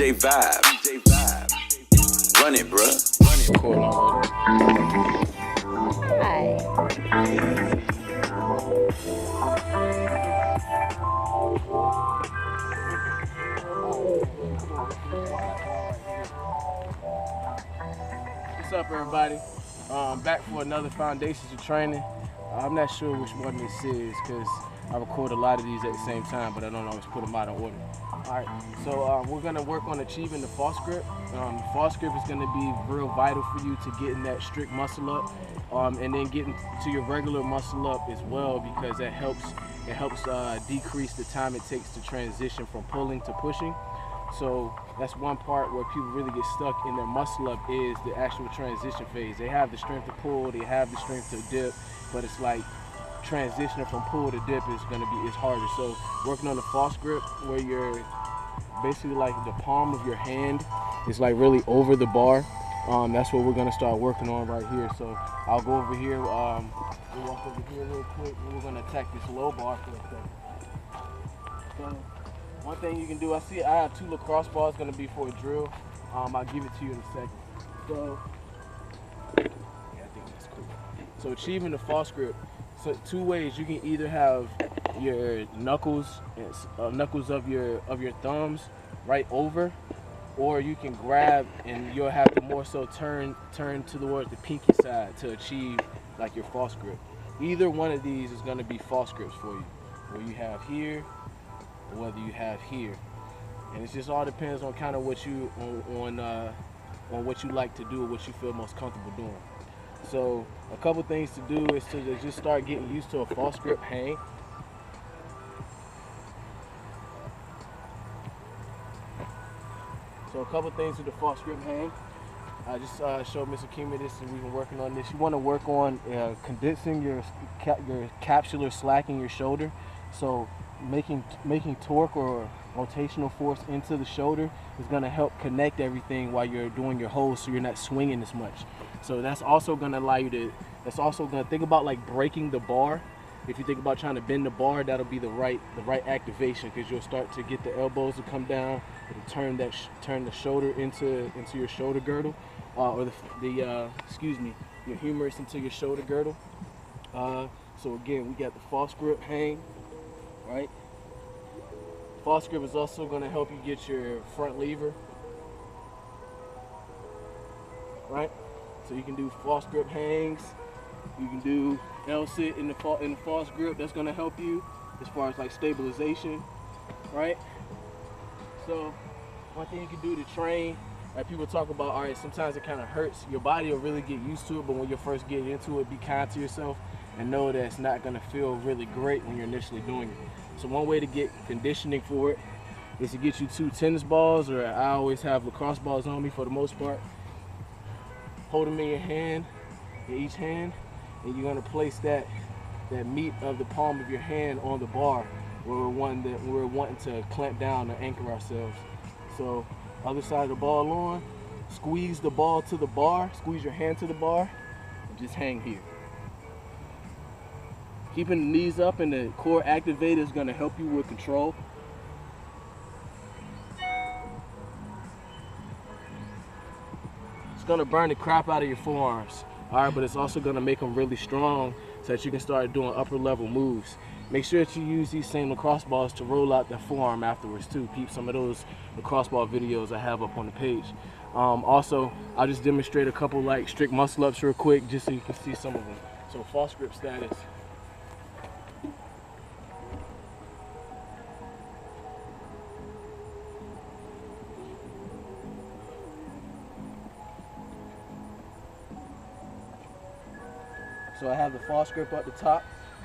DJ Vibe. Run it, bruh. Run it. Cool already. Hi. What's up, everybody? Back for another Foundations of Training. I'm not sure which one this is because I record a lot of these at the same time, but I don't always put them out in order. Alright, so we're going to work on achieving the false grip. The false grip is going to be real vital for you to getting that strict muscle up, and then getting to your regular muscle up as well, because that helps decrease the time it takes to transition from pulling to pushing. So that's one part where people really get stuck in their muscle up, is the actual transition phase. They have the strength to pull, they have the strength to dip, but it's like transitioning from pull to dip is harder. So working on the false grip, where you're basically like the palm of your hand is like really over the bar. That's what we're gonna start working on right here. So I'll go over here, we'll walk over here real quick, and we're gonna attack this low bar for a second. So one thing you can do, I have 2 lacrosse balls gonna be for a drill. I'll give it to you in a second. So yeah, I think that's cool. So achieving the false grip. So 2 ways: you can either have your knuckles of your thumbs right over, or you can grab and you'll have to more so turn towards the pinky side to achieve like your false grip. Either one of these is going to be false grips for you, where you have here or whether you have here, and it just all depends on kind of what you on what you like to do or what you feel most comfortable doing. So a couple things to do is to just start getting used to a false grip hang. So a couple things with the false grip hang. I just showed Mr. Kima this, and we've been working on this. You want to work on condensing your capsular slack in your shoulder. So making torque or rotational force into the shoulder is going to help connect everything while you're doing your holds, so you're not swinging as much. So that's also going to allow you to, that's also going to think about like breaking the bar. If you think about trying to bend the bar, that'll be the right activation, because you'll start to get the elbows to come down, and turn the shoulder into your shoulder girdle, or your humerus into your shoulder girdle. So again, we got the false grip hang, right? False grip is also going to help you get your front lever, right? So you can do false grip hangs. You can do L-sit in the false grip. That's going to help you as far as like stabilization, right? So one thing you can do to train, like people talk about, all right, sometimes it kind of hurts. Your body will really get used to it, but when you're first getting into it, be kind to yourself and know that it's not going to feel really great when you're initially doing it. So one way to get conditioning for it is to get you 2 tennis balls, or I always have lacrosse balls on me for the most part. Hold them in your hand, in each hand, and you're going to place that meat of the palm of your hand on the bar where we're wanting to clamp down or anchor ourselves. So other side of the ball on, squeeze the ball to the bar, squeeze your hand to the bar, and just hang here. Keeping the knees up and the core activator is going to help you with control. It's going to burn the crap out of your forearms, all right, but it's also going to make them really strong so that you can start doing upper level moves. Make sure that you use these same lacrosse balls to roll out that forearm afterwards too. Peep some of those lacrosse ball videos I have up on the page. Also, I'll just demonstrate a couple like strict muscle ups real quick, just so you can see some of them. So false grip status. So I have the false grip at the top.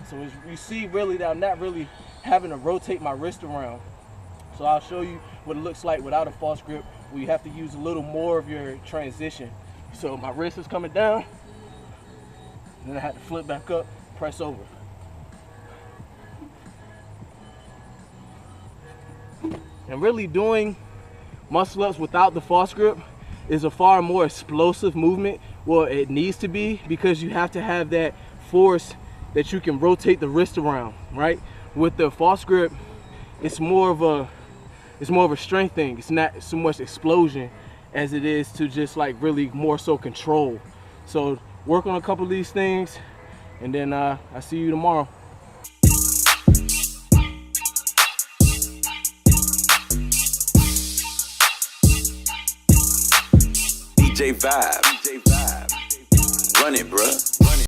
So as you see, really, that I'm not really having to rotate my wrist around. So I'll show you what it looks like without a false grip, where you have to use a little more of your transition. So my wrist is coming down, and then I have to flip back up, press over. And really doing muscle ups without the false grip is a far more explosive movement. Well, it needs to be, because you have to have that force that you can rotate the wrist around, right? With the false grip, it's more of a it's more of a strength thing. It's not so much explosion as it is to just like really more so control. So work on a couple of these things, and then I see you tomorrow. DJ Vibe. Run it, bruh.